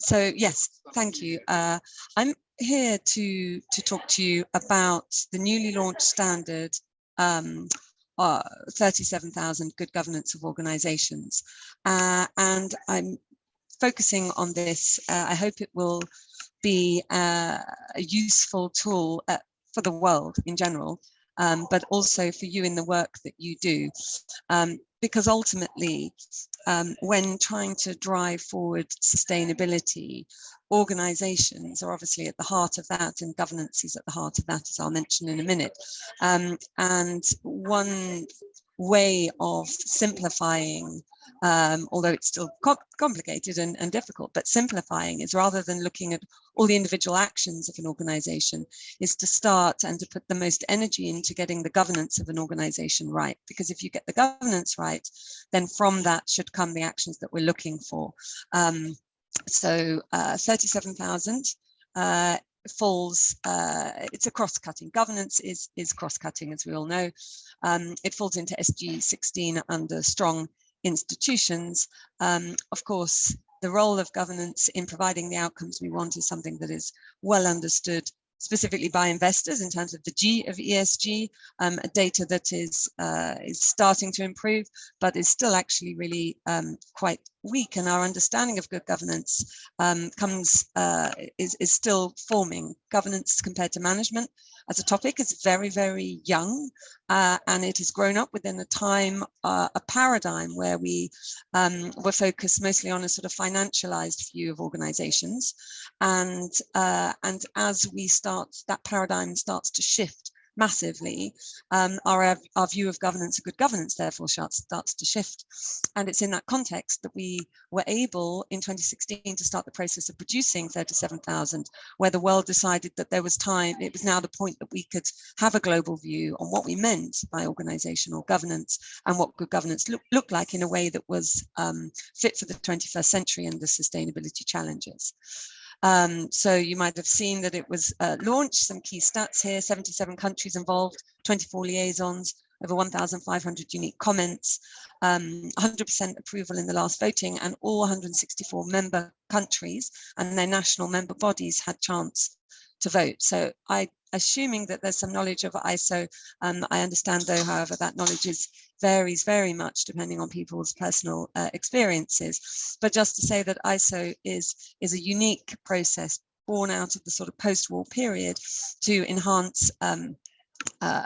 So yes, thank you. I'm here to talk to you about the newly launched standard 37,000 good governance of organizations. And I'm focusing on this. I hope it will be a useful tool for the world in general, but also for you in the work that you do. Because ultimately, when trying to drive forward sustainability, organizations are obviously at the heart of that, and governance is at the heart of that, as I'll mention in a minute. And one way of simplifying, although it's still complicated and difficult, but simplifying is, rather than looking at all the individual actions of an organization, is to start and to put the most energy into getting the governance of an organization right. Because if you get the governance right, then from that should come the actions that we're looking for. So 37,000 falls, it's a cross-cutting. Governance is cross-cutting, as we all know. It falls into SG 16 under strong institutions. Of course, the role of governance in providing the outcomes we want is something that is well understood, specifically by investors in terms of the G of ESG, data that is starting to improve, but is still actually really quite weak. And our understanding of good governance is still forming. Governance compared to management as a topic is very, very young, and it has grown up within a paradigm where we were focused mostly on a sort of financialized view of organizations. And as we that paradigm starts to shift massively, our view of governance and good governance therefore starts to shift. And it's in that context that we were able in 2016 to start the process of producing 37,000, where the world decided that there was time, it was now the point that we could have a global view on what we meant by organizational governance and what good governance looked like in a way that was fit for the 21st century and the sustainability challenges. So you might have seen that it was launched. Some key stats here: 77 countries involved, 24 liaisons, over 1,500 unique comments, 100% approval in the last voting, and all 164 member countries and their national member bodies had chance to vote. So assuming that there's some knowledge of ISO, I understand though, however, that knowledge varies very much depending on people's personal experiences. But just to say that ISO is a unique process born out of the sort of post-war period to enhance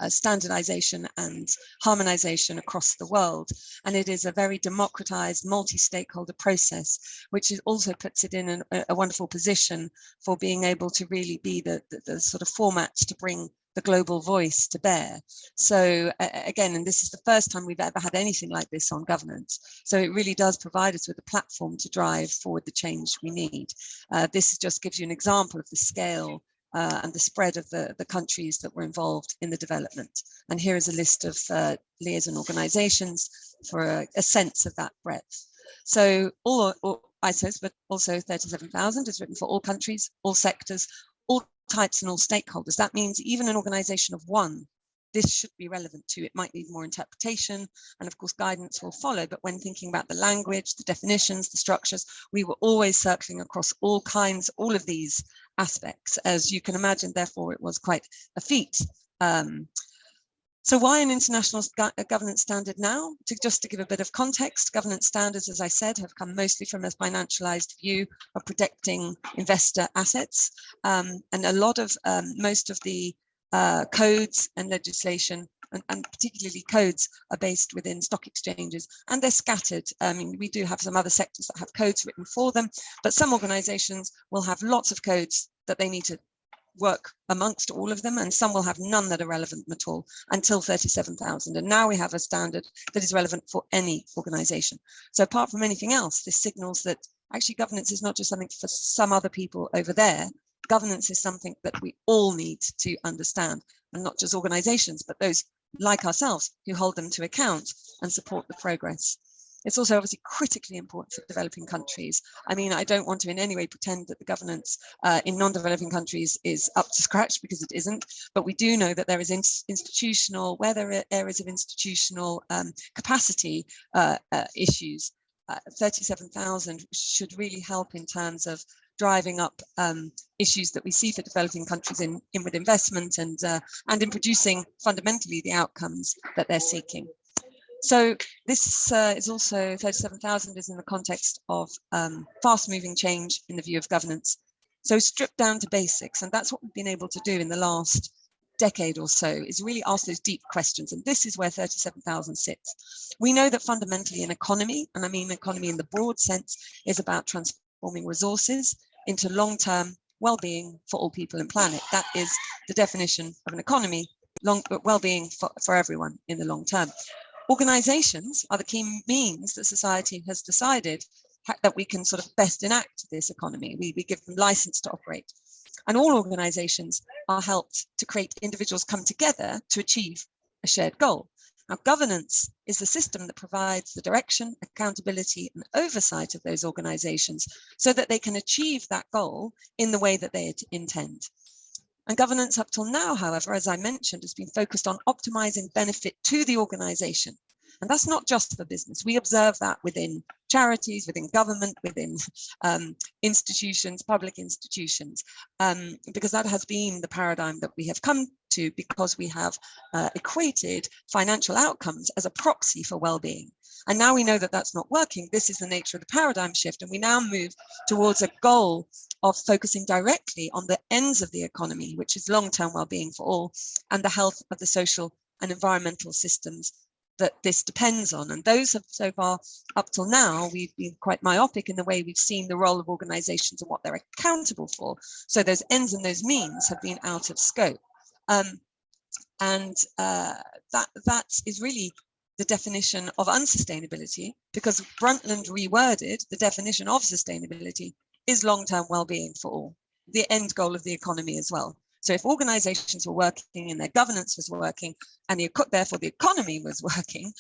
standardization and harmonization across the world. And it is a very democratized, multi-stakeholder process, which also puts it in a wonderful position for being able to really be the sort of formats to bring the global voice to bear. So again, and this is the first time we've ever had anything like this on governance. So it really does provide us with a platform to drive forward the change we need. This just gives you an example of the scale and the spread of the countries that were involved in the development. And here is a list of liaison organizations for a sense of that breadth. So all ISOs, but also 37,000 is written for all countries, all sectors, all types and all stakeholders. That means even an organization of one, this should be relevant to. It might need more interpretation, and of course guidance will follow, but when thinking about the language, the definitions, the structures, we were always circling across all of these aspects. As you can imagine, therefore it was quite a feat. So why an international governance standard now? Just to give a bit of context, governance standards, as I said, have come mostly from a financialized view of protecting investor assets. And a lot of, most of the codes and legislation, and particularly codes, are based within stock exchanges, and they're scattered. I mean, we do have some other sectors that have codes written for them, but some organizations will have lots of codes that they need to work amongst all of them, and some will have none that are relevant at all until 37,000. And now we have a standard that is relevant for any organization. So apart from anything else, this signals that actually governance is not just something for some other people over there. Governance is something that we all need to understand, and not just organizations, but those like ourselves who hold them to account and support the progress. It's also obviously critically important for developing countries. I mean, I don't want to in any way pretend that the governance in non-developing countries is up to scratch, because it isn't, but we do know that there is where there are areas of institutional capacity issues. 37,000 should really help in terms of driving up issues that we see for developing countries in inward investment and in producing fundamentally the outcomes that they're seeking. So this is also 37,000 is in the context of fast-moving change in the view of governance. So stripped down to basics, and that's what we've been able to do in the last decade or so, is really ask those deep questions. And this is where 37,000 sits. We know that fundamentally an economy, and I mean economy in the broad sense, is about transforming resources into long-term well-being for all people and planet. That is the definition of an economy, well-being for everyone in the long term. Organizations are the key means that society has decided that we can sort of best enact this economy. We give them license to operate. And all organizations are helped to create individuals come together to achieve a shared goal. Now, governance is the system that provides the direction, accountability, and oversight of those organizations so that they can achieve that goal in the way that they intend. And governance up till now, however, as I mentioned, has been focused on optimizing benefit to the organization. And that's not just for business. We observe that within charities, within government, within institutions, public institutions, because that has been the paradigm that we have come to, because we have equated financial outcomes as a proxy for well-being. And now we know that that's not working. This is the nature of the paradigm shift. And we now move towards a goal of focusing directly on the ends of the economy, which is long-term well-being for all, and the health of the social and environmental systems that this depends on. And those have so far, up till now, we've been quite myopic in the way we've seen the role of organizations and what they're accountable for. So those ends and those means have been out of scope. That is really the definition of unsustainability, because Brundtland reworded the definition of sustainability is long-term well-being for all, the end goal of the economy as well. So if organizations were working and their governance was working, and therefore the economy was working,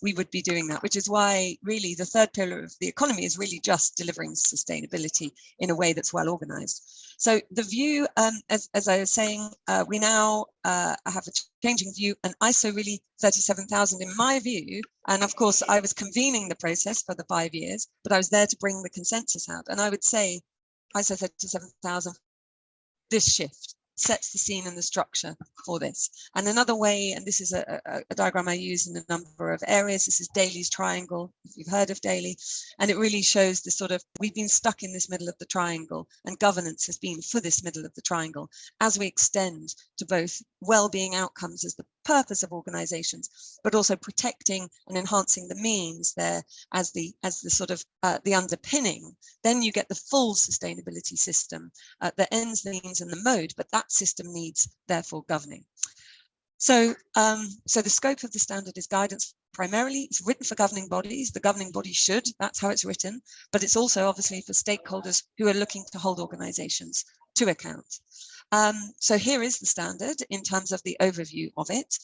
we would be doing that, which is why really the third pillar of the economy is really just delivering sustainability in a way that's well organized. So the view, as I was saying, we now have a changing view, and ISO really 37,000 in my view, and of course I was convening the process for the 5 years, but I was there to bring the consensus out. And I would say ISO 37,000, this shift sets the scene and the structure for this. And another way, and this is a diagram I use in a number of areas, this is Daly's triangle, if you've heard of Daly, and it really shows the sort of, we've been stuck in this middle of the triangle, and governance has been for this middle of the triangle as we extend to both well-being outcomes as the purpose of organizations, but also protecting and enhancing the means there as the sort of the underpinning. Then you get the full sustainability system, the ends, the means, and the mode, but that system needs therefore governing. So the scope of the standard is guidance primarily. It's written for governing bodies. The governing body should, that's how it's written, but it's also obviously for stakeholders who are looking to hold organizations to account. So here is the standard in terms of the overview of it.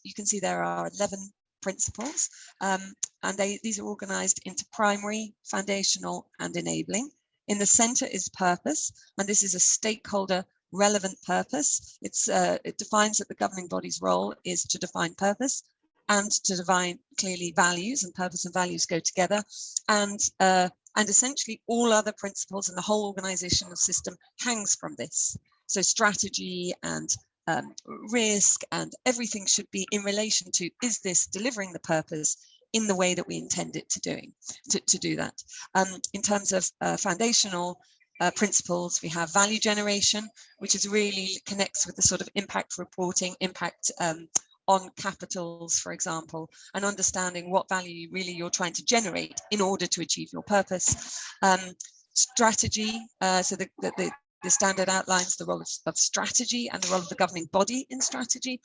You can see there are 11 principles, and these are organized into primary, foundational, and enabling. In the center is purpose, and this is a stakeholder relevant purpose. It defines that the governing body's role is to define purpose and to define clearly values, and purpose and values go together. And essentially all other principles and the whole organizational system hangs from this. So strategy and risk and everything should be in relation to, is this delivering the purpose in the way that we intend it to do that. In terms of foundational principles, we have value generation, which is really connects with the sort of impact reporting, impact on capitals, for example, and understanding what value really you're trying to generate in order to achieve your purpose. Strategy, so the standard outlines the role of strategy and the role of the governing body in strategy.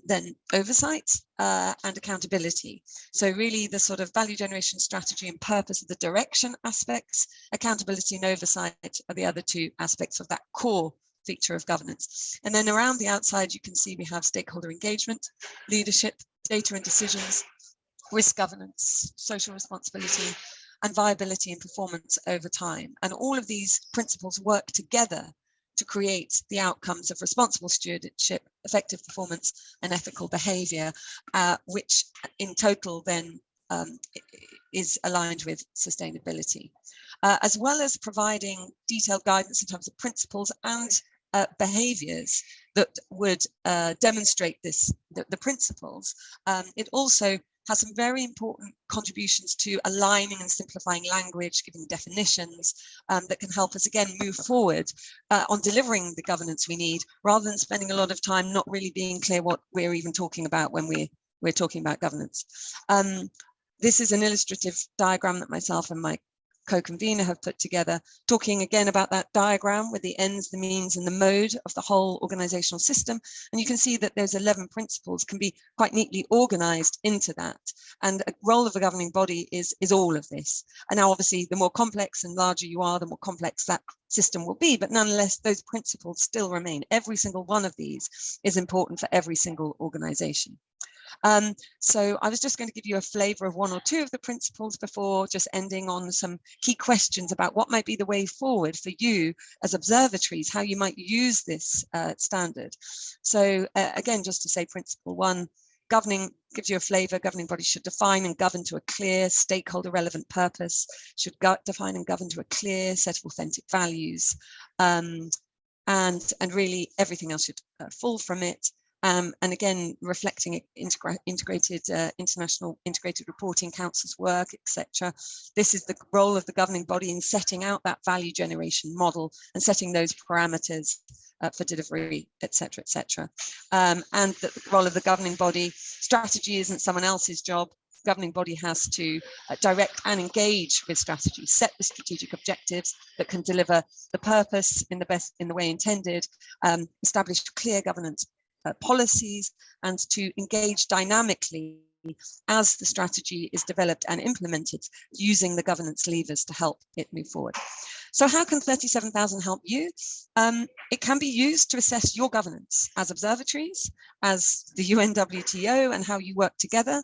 Then oversight and accountability. So really the sort of value generation, strategy, and purpose of the direction aspects. Accountability and oversight are the other two aspects of that core feature of governance. And then around the outside, you can see we have stakeholder engagement, leadership, data and decisions, risk governance, social responsibility, and viability and performance over time. And all of these principles work together to create the outcomes of responsible stewardship, effective performance, and ethical behavior, which in total then is aligned with sustainability. as well as providing detailed guidance in terms of principles and behaviors that would demonstrate the principles. It also has some very important contributions to aligning and simplifying language, giving definitions that can help us again move forward on delivering the governance we need, rather than spending a lot of time not really being clear what we're even talking about when we're talking about governance. This is an illustrative diagram that myself and my co-convener have put together, talking again about that diagram with the ends, the means, and the mode of the whole organizational system. And you can see that those 11 principles can be quite neatly organized into that. And a role of the governing body is all of this. And now, obviously, the more complex and larger you are, the more complex that system will be. But nonetheless, those principles still remain. Every single one of these is important for every single organization. So I was just going to give you a flavor of one or two of the principles before just ending on some key questions about what might be the way forward for you as observatories, how you might use this standard. So again, just to say principle one, governing gives you a flavor. Governing bodies should define and govern to a clear stakeholder relevant purpose, should define and govern to a clear set of authentic values, and really everything else should fall from it. And again, reflecting integrated international integrated reporting council's work, etc. This is the role of the governing body in setting out that value generation model and setting those parameters for delivery, etc., etc. And the role of the governing body, strategy isn't someone else's job. The governing body has to direct and engage with strategy, set the strategic objectives that can deliver the purpose in the way intended, establish clear governance policies, and to engage dynamically as the strategy is developed and implemented, using the governance levers to help it move forward. So how can 37,000 help you? It can be used to assess your governance as observatories, as the UNWTO, and how you work together.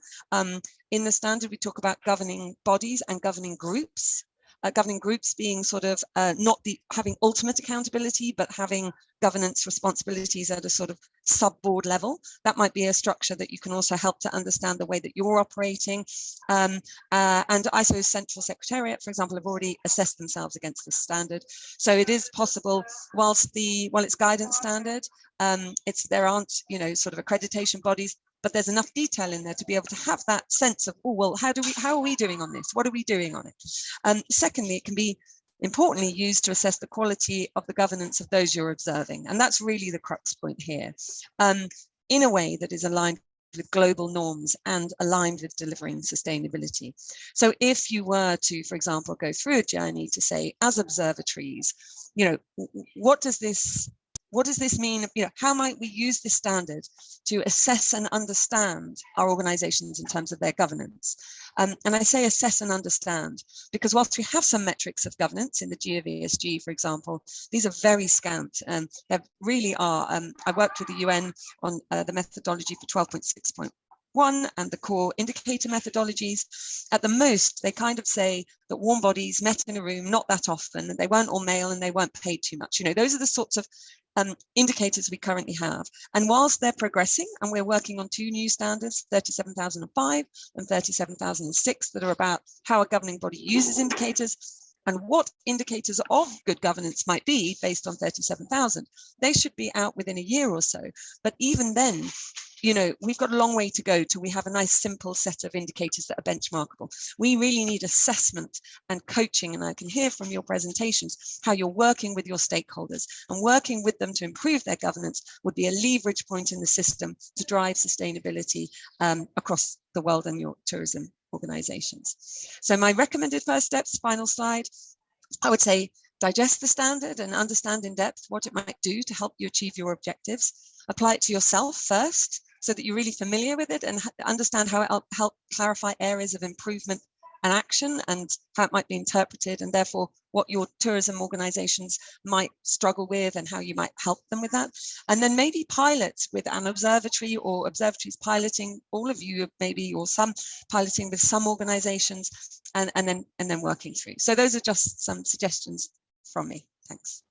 In the standard, we talk about governing bodies and governing groups. Governing groups being sort of not having ultimate accountability, but having governance responsibilities at a sort of sub-board level. That might be a structure that you can also help to understand the way that you're operating. And ISO's Central Secretariat, for example, have already assessed themselves against this standard. So it is possible, while it's guidance standard, there aren't, sort of accreditation bodies, but there's enough detail in there to be able to have that sense of, oh, well, how are we doing on this? What are we doing on it? Secondly, it can be importantly used to assess the quality of the governance of those you're observing. And that's really the crux point here, in a way that is aligned with global norms and aligned with delivering sustainability. So if you were to, for example, go through a journey to say, as observatories, what does this mean? How might we use this standard to assess and understand our organizations in terms of their governance? And I say assess and understand because whilst we have some metrics of governance in the G of ESG, for example, these are very scant. They really are. I worked with the UN on the methodology for 12.6.1 and the core indicator methodologies. At the most, they kind of say that warm bodies met in a room not that often, and they weren't all male and they weren't paid too much. Those are the sorts of indicators we currently have. And whilst they're progressing, and we're working on two new standards, 37,005 and 37,006, that are about how a governing body uses indicators and what indicators of good governance might be based on 37,000. They should be out within a year or so. But even then, we've got a long way to go till we have a nice simple set of indicators that are benchmarkable. We really need assessment and coaching, and I can hear from your presentations how you're working with your stakeholders, and working with them to improve their governance would be a leverage point in the system to drive sustainability across the world and your tourism organizations. So my recommended first steps, final slide, I would say digest the standard and understand in depth what it might do to help you achieve your objectives. Apply it to yourself first, so that you're really familiar with it and understand how it will help clarify areas of improvement and action and how it might be interpreted, and therefore what your tourism organizations might struggle with and how you might help them with that. And then maybe pilot with an observatory or observatories piloting, all of you maybe, or some piloting with some organizations, and then working through. So those are just some suggestions from me. Thanks.